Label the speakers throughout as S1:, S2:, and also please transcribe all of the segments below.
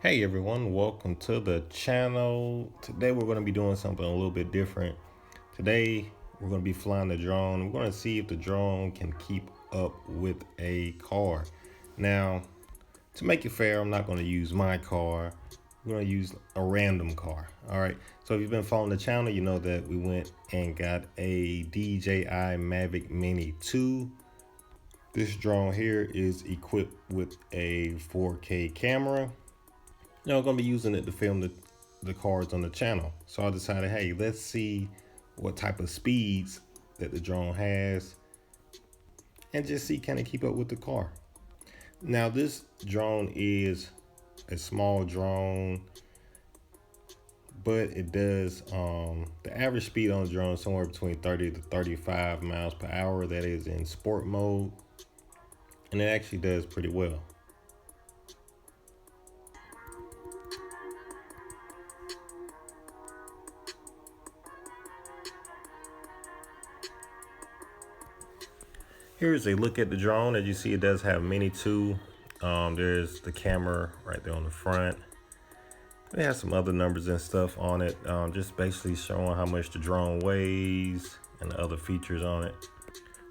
S1: Hey everyone, welcome to the channel. Today we're going to be doing something a little bit different. Today we're going to be flying the drone. We're going to see if the drone can keep up with a car. Now, to make it fair, I'm not going to use my car. I'm going to use a random car. All right. So if you've been following the channel, you know that we went and got a DJI Mavick Mini 2. This drone here is equipped with a 4K camera. I'm going to be using it to film the cars on the channel. So I decided, hey, let's see what type of speeds that the drone has and just see, can it keep up with the car? Now, this drone is a small drone, but it does, the average speed on the drone is somewhere between 30 to 35 miles per hour. That is in sport mode. And it actually does pretty well. Here's a look at the drone. As you see, it does have Mini 2. There's the camera right there on the front. It has some other numbers and stuff on it, just basically showing how much the drone weighs and the other features on it.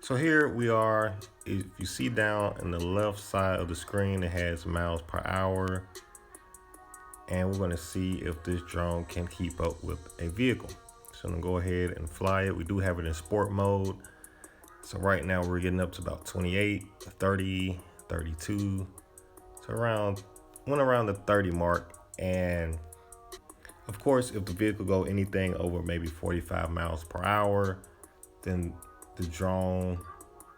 S1: So here we are. If you see down in the left side of the screen, it has miles per hour. And we're going to see if this drone can keep up with a vehicle. So I'm going to go ahead and fly it. We do have it in sport mode. So right now we're getting up to about 28, 30, 32. So went around the 30 mark. And of course, if the vehicle go anything over maybe 45 miles per hour, then the drone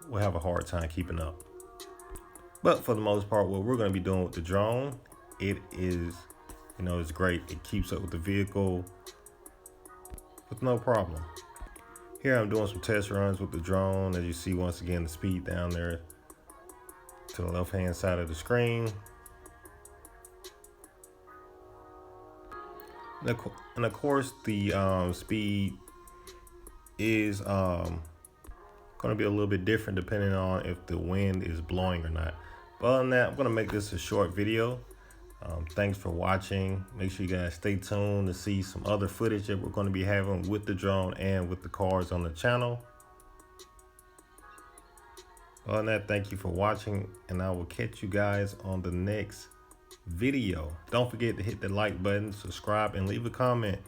S1: will have a hard time keeping up. But for the most part, what we're going to be doing with the drone, it is, it's great. It keeps up with the vehicle with no problem. Here I'm doing some test runs with the drone. As you see, once again, the speed down there to the left-hand side of the screen. And of course, the speed is going to be a little bit different depending on if the wind is blowing or not. But other than that, I'm going to make this a short video. Thanks for watching. Make sure you guys stay tuned to see some other footage that we're going to be having with the drone and with the cars on the channel. Other than that, thank you for watching, and I will catch you guys on the next video. Don't forget to hit the like button, subscribe, and leave a comment.